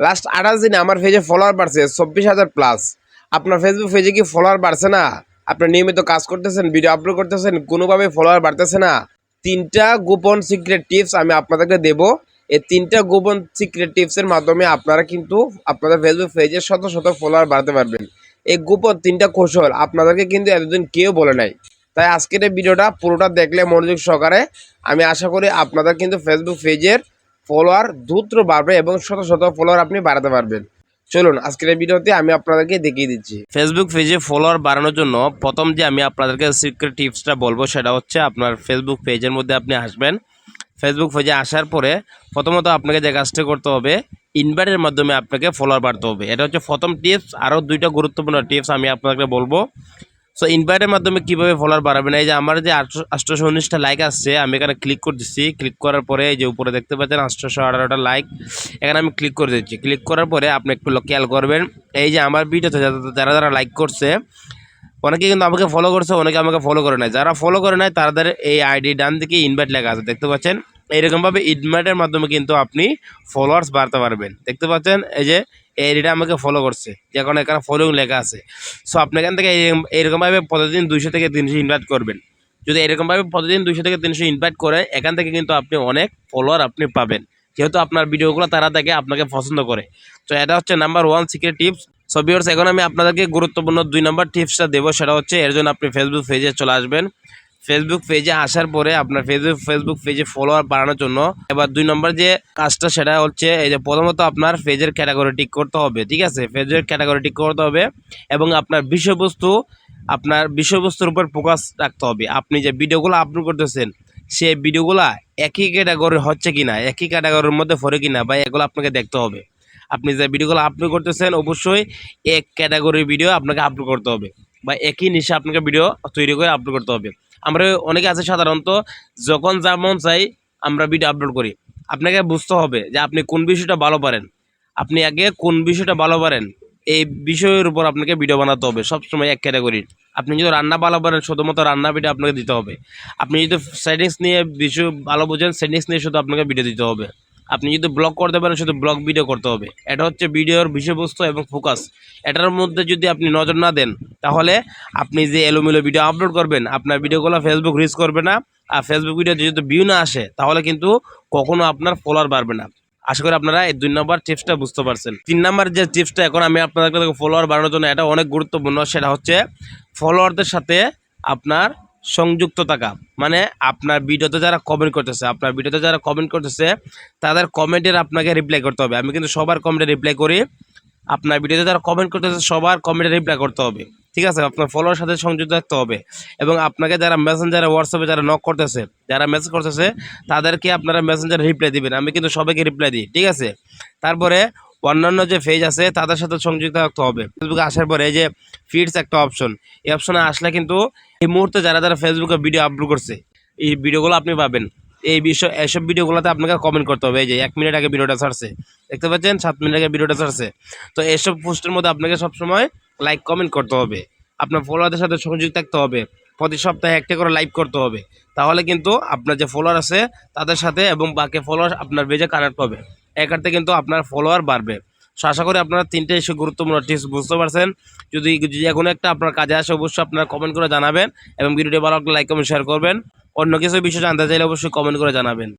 Last 28 দিনে আমার পেজে ফলোয়ার বাড়ছে 24,000+। আপনার ফেসবুক পেজে কি ফলোয়ার বাড়ছে না? আপনার নিয়মিত কাজ করতেছেন, ভিডিও আপলোড করতেছেন, কোনোভাবে ফলোয়ার বাড়তেছে না? 3টা গোপন সিক্রেট টিপস আমি আপনাদেরকে দেব। এই 3টা গোপন সিক্রেট টিপসের মাধ্যমে আপনারা কিন্তু আপনাদের ফেসবুক পেজে শত শত ফলোয়ার বাড়াতে পারবেন। এই গোপন 3টা কৌশল আপনাদেরকে কিন্তু এতদিন কেউ বলে নাই। তাই আজকের এই ভিডিওটা পুরোটা দেখলে মনোযোগ সহকারে, আমি আশা করি আপনাদের কিন্তু ফেসবুক পেজের ফলোয়ার দ্রুত বাড়বে এবং শত শত ফলোয়ার আপনি বাড়াতে পারবেন। চলুন আজকের এই ভিডিওতে আমি আপনাদেরকে দেখিয়ে দিচ্ছি। ফেসবুক পেজে ফলোয়ার বাড়ানোর জন্য প্রথম যে আমি আপনাদেরকে সিক্রেট টিপসটা বলবো সেটা হচ্ছে আপনার ফেসবুক পেজের মধ্যে আপনি আসবেন। ফেসবুক পেজে আসার পরে প্রথমত আপনাকে যে কাজটা করতে হবে, ইনভাইটের মাধ্যমে আপনাকে ফলোয়ার বাড়তে হবে। এটা হচ্ছে প্রথম টিপস। আরও 2টা গুরুত্বপূর্ণ টিপস আমি আপনাকে বলবো। সো ইনভাইটের মাধ্যমে কীভাবে ফলোয়ার বাড়াবেন, এই যে আমার যে 819টা লাইক আসছে, আমি এখানে ক্লিক করতেছি। ক্লিক করার পরে এই যে উপরে দেখতে পাচ্ছেন 818টা লাইক, এখানে আমি ক্লিক করে দিচ্ছি। ক্লিক করার পরে আপনি একটু খেয়াল করবেন, এই যে আমার ভিডিওতে যারা যারা লাইক করছে, অনেকে কিন্তু আমাকে ফলো করছে, অনেকে আমাকে ফলো করে নাই। যারা ফলো করে নাই তাদের এই আইডি ডান দিকে ইনভাইট লেখা আছে, দেখতে পাচ্ছেন। এইরকমভাবে ইনভাইটের মাধ্যমে কিন্তু আপনি ফলোয়ার্স বাড়তে পারবেন। দেখতে পাচ্ছেন এই যে এই আইডিটা আমাকে ফলো করছে, এখন এখানে ফলোইং লেখা আছে। সো আপনি এখান থেকে এইরকমভাবে প্রতিদিন 200 থেকে 300 ইনভাইট করবেন। যদি এরকমভাবে প্রতিদিন 200 থেকে 300 ইনভাইট করে, এখান থেকে কিন্তু আপনি অনেক ফলোয়ার আপনি পাবেন, যেহেতু আপনার ভিডিওগুলো তারা দেখে, আপনাকে পছন্দ করে। তো এটা হচ্ছে number 1 secret tips. So viewers, এখন আমি আপনাদেরকে গুরুত্বপূর্ণ 2 নম্বর টিপসটা দেবো। সেটা হচ্ছে এর জন্য আপনি ফেসবুক পেজে চলে আসবেন। ফেসবুক পেজে আসার পরে আপনার ফেসবুক পেজে ফলোয়ার বাড়ানোর জন্য এবার 2 নম্বর যে কাজটা সেটা হচ্ছে এই যে প্রথমত আপনার পেজের ক্যাটাগরি ঠিক করতে হবে। ঠিক আছে, পেজের ক্যাটাগরি ঠিক করতে হবে এবং আপনার বিষয়বস্তুর উপর ফোকাস রাখতে হবে। আপনি যে ভিডিওগুলো আপলোড করতেছেন সেই ভিডিওগুলা একই ক্যাটাগরি হচ্ছে কিনা, একই ক্যাটাগরির মধ্যে পড়ে কিনা, বা এগুলো আপনাকে দেখতে হবে। আপনি যে ভিডিওগুলো আপলোড করতেছেন অবশ্যই এক ক্যাটাগরির ভিডিও আপনাকে আপলোড করতে হবে, বা একই নিশে আপনাকে ভিডিও তৈরি করে আপলোড করতে হবে। আমরা অনেকে আছে সাধারণত যখন যা মন চাই আমরা ভিডিও আপলোড করি। আপনাকে বুঝতে হবে যে আপনি কোন বিষয়টা ভালো পারেন, আপনি আগে কোন বিষয়টা ভালো পারেন এই বিষয়ের উপর আপনাকে ভিডিও বানাতে হবে, সবসময় এক ক্যাটাগরির। আপনি যদি রান্না ভালো পারেন শুধুমাত্র রান্না ভিডিও আপনাকে দিতে হবে। আপনি যদি সেটিংস নিয়ে বিষয় ভালো বোঝেন, সেটিংস নিয়ে শুধু আপনাকে ভিডিও দিতে হবে। আপনি যদি ব্লগ করতে পারেন শুধু ব্লগ ভিডিও করতে হবে। এটা হচ্ছে ভিডিওর বিষয়বস্তু এবং ফোকাস। এটার মধ্যে যদি আপনি নজর না দেন তাহলে আপনি যে এলোমেলো ভিডিও আপলোড করবেন আপনার ভিডিওগুলো ফেসবুক রিচ করবে না। আর ফেসবুক ভিডিওতে যদি ভিউ না আসে তাহলে কিন্তু কখনো আপনার ফলোয়ার বাড়বে না। আশা করি আপনারা এই 2 নম্বর টিপসটা বুঝতে পারছেন। 3 নম্বর যে টিপসটা এখন আমি আপনাদের ফলোয়ার বাড়ানোর জন্য, এটা অনেক গুরুত্বপূর্ণ। সেটা হচ্ছে ফলোয়ারদের সাথে আপনার সংযুক্ত থাকা। মানে আপনার ভিডিওতে যারা কমেন্ট করতেছে তাদের কমেন্টের আপনাকে রিপ্লাই করতে হবে। আমি কিন্তু সবার কমেন্টে রিপ্লাই করি। আপনার ভিডিওতে যারা কমেন্ট করতেছে সবার কমেন্টে রিপ্লাই করতে হবে। ঠিক আছে, আপনার ফলোয়ার সাথে সংযুক্ত থাকতে হবে। এবং আপনাকে যারা মেসেঞ্জারে, হোয়াটসঅ্যাপে যারা নক করতেছে, যারা মেসেজ করতেছে তাদেরকে আপনারা মেসেঞ্জারে রিপ্লাই দিবেন। আমি কিন্তু সবাইকে রিপ্লাই দিই। ঠিক আছে, তারপরে অন্যান্য যে পেজ আছে তাদের সাথে সংযুক্ত থাকতে হবে। ফেসবুকে আসার পরে এই যে ফিডস একটা অপশন, এই অপশনে আসলে কিন্তু এই মুহূর্তে যারা যারা ফেসবুকে ভিডিও আপলোড করছে এই ভিডিওগুলো আপনি পাবেন। এইসব ভিডিওগুলোতে আপনাকে কমেন্ট করতে হবে। এই যে 1 মিনিট আগে ভিডিওটা ছাড়ছে, দেখতে পাচ্ছেন 7 মিনিট আগে ভিডিওটা ছাড়ছে। তো এইসব পোস্টের মধ্যে আপনাকে সবসময় লাইক কমেন্ট করতে হবে। আপনার ফলোয়ারদের সাথে সংযুক্ত থাকতে হবে। প্রতি সপ্তাহে একটা করে লাইভ করতে হবে। তাহলে কিন্তু আপনার যে ফলোয়ার আছে তাদের সাথে এবং বাকি ফলোয়ার আপনার পেজে কানেক্ট হবে। একারতে কিন্তু আপনার ফলোয়ার বাড়বে। সো আশা করি আপনারা 3টে এসে গুরুত্বপূর্ণ টিপস বুঝতে পারছেন। যদি কোনো একটা আপনার কাজে আসে অবশ্যই আপনারা কমেন্ট করে জানাবেন এবং ভিডিওটি ভালো লাগলে লাইক কমেন্ট শেয়ার করবেন। অন্য কিছু বিষয় জানতে চাইলে অবশ্যই কমেন্ট করে জানাবেন।